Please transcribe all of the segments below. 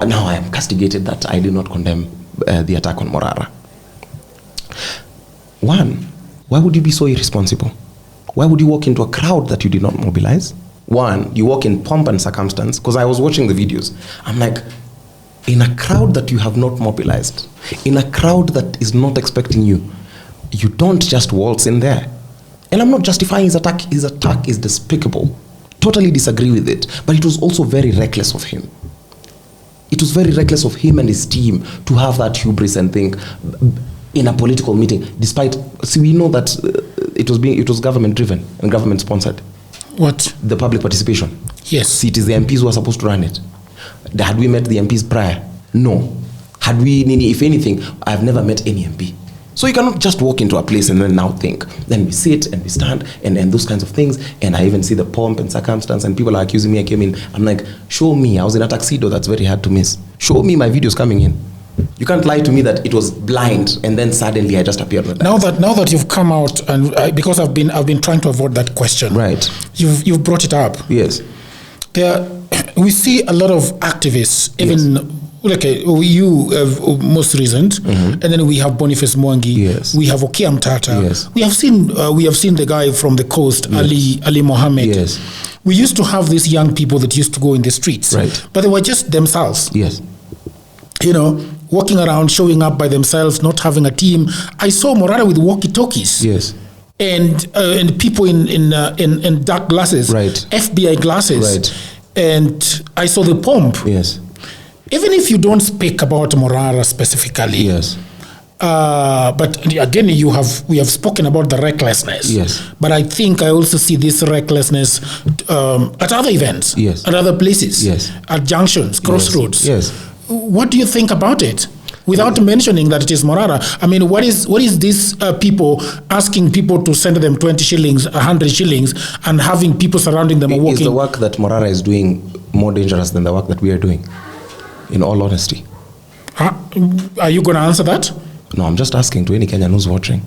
Now I am castigated that I did not condemn the attack on Morara. One, why would you be so irresponsible? Why would you walk into a crowd that you did not mobilize? One, you walk in pomp and circumstance, because I was watching the videos. I'm like, in a crowd that you have not mobilized, in a crowd that is not expecting you, you don't just waltz in there. And I'm not justifying his attack. His attack is despicable. Totally disagree with it. But it was also very reckless of him. It was very reckless of him and his team to have that hubris and think in a political meeting, despite, see, we know that it was government driven and government sponsored. What? The public participation. Yes. See, it is the MPs who are supposed to run it. Had we met the MPs prior? No. Had we, if anything, I've never met any MP. So you cannot just walk into a place and then now think. Then we sit and we stand and those kinds of things. And I even see the pomp and circumstance and people are accusing me. I came in. I'm like, show me. I was in a tuxedo. That's very hard to miss. Show me my videos coming in. You can't lie to me that it was blind and then suddenly I just appeared with that. Now that you've come out and because I've been trying to avoid that question. Right. You've brought it up. Yes. We see a lot of activists, even. Yes. Okay, you most recent, and then we have Boniface Mwangi. Yes. We have Okia Mtata. Yes. We have seen the guy from the coast, yes. Ali Mohammed. Yes. We used to have these young people that used to go in the streets, right? But they were just themselves. Yes. You know, walking around, showing up by themselves, not having a team. I saw Morara with walkie-talkies. Yes. And people in dark glasses. Right. FBI glasses. Right. And I saw the pomp. Yes. Even if you don't speak about Morara specifically, yes. But again, we have spoken about the recklessness. Yes. But I think I also see this recklessness at other events, yes. at other places, yes. at junctions, crossroads. Yes. What do you think about it? Without mentioning that it is Morara, I mean, what is these people asking people to send them 20 shillings, 100 shillings, and having people surrounding them walking? Is the work that Morara is doing more dangerous than the work that we are doing? In all honesty. Are you going to answer that? No, I'm just asking to any Kenyan who's watching.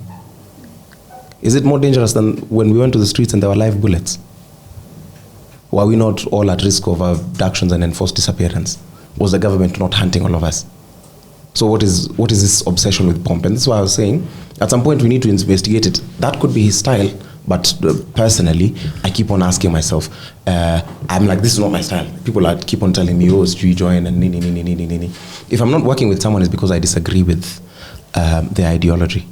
Is it more dangerous than when we went to the streets and there were live bullets? Were we not all at risk of abductions and enforced disappearance? Was the government not hunting all of us? So what is this obsession with pomp? And that's why I was saying, at some point we need to investigate it. That could be his style, but personally, I keep on asking myself, I'm like, this is not my style. People keep on telling me, oh, you join and nini. If I'm not working with someone, it's because I disagree with their ideology.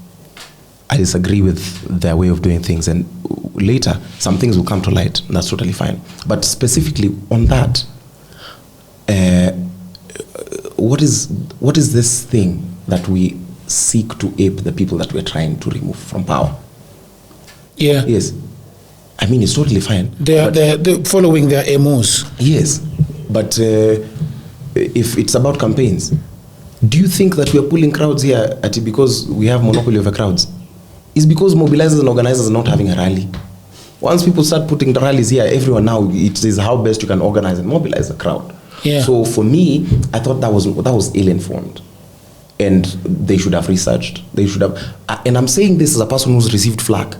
I disagree with their way of doing things. And later, some things will come to light, and that's totally fine. But specifically on that, what is this thing that we seek to ape the people that we're trying to remove from power? Yeah. Yes. I mean, it's totally fine. They're following their MOs. Yes. But if it's about campaigns, do you think that we are pulling crowds here because we have monopoly over crowds? It's because mobilizers and organizers are not having a rally. Once people start putting the rallies here, everyone now, it is how best you can organize and mobilize the crowd. Yeah. So for me, I thought that was ill-informed. And they should have researched. They should have, and I'm saying this as a person who's received flack.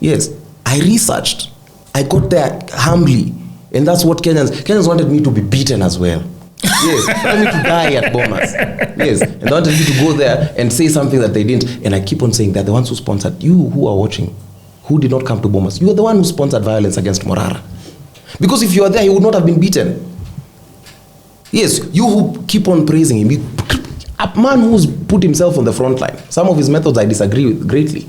Yes, I researched. I got there humbly. And that's what Kenyans wanted me to be beaten as well. Yes, they wanted me to die at Bomas. Yes, and they wanted me to go there and say something that they didn't. And I keep on saying that the ones who sponsored, you who are watching, who did not come to Bomas, you are the one who sponsored violence against Morara. Because if you are there, he would not have been beaten. Yes, you who keep on praising him, a man who's put himself on the front line. Some of his methods I disagree with greatly.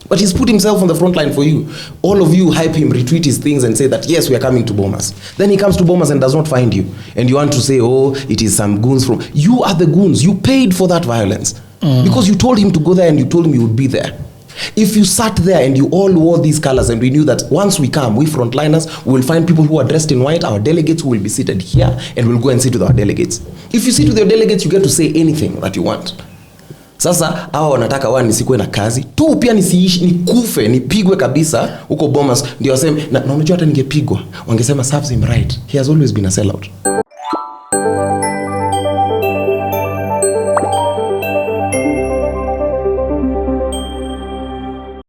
But he's put himself on the front line for you. All of you hype him, retweet his things and say that, yes, we are coming to Bomas. Then he comes to Bomas and does not find you. And you want to say, oh, it is some goons from... You are the goons. You paid for that violence. Because you told him to go there and you told him you would be there. If you sat there and you all wore these colors and we knew that once we come, we frontliners, we will find people who are dressed in white, our delegates who will be seated here, and we'll go and sit with our delegates. If you sit with your delegates, you get to say anything that you want. Sasa hawa wanataka wao nisikuwe na kazi tu, pia nisiishi, nikufe, nipigwe kabisa huko Bomas, ndio waseme na unajua hata ningepigwa wangesema serves him right. He has always been a sellout.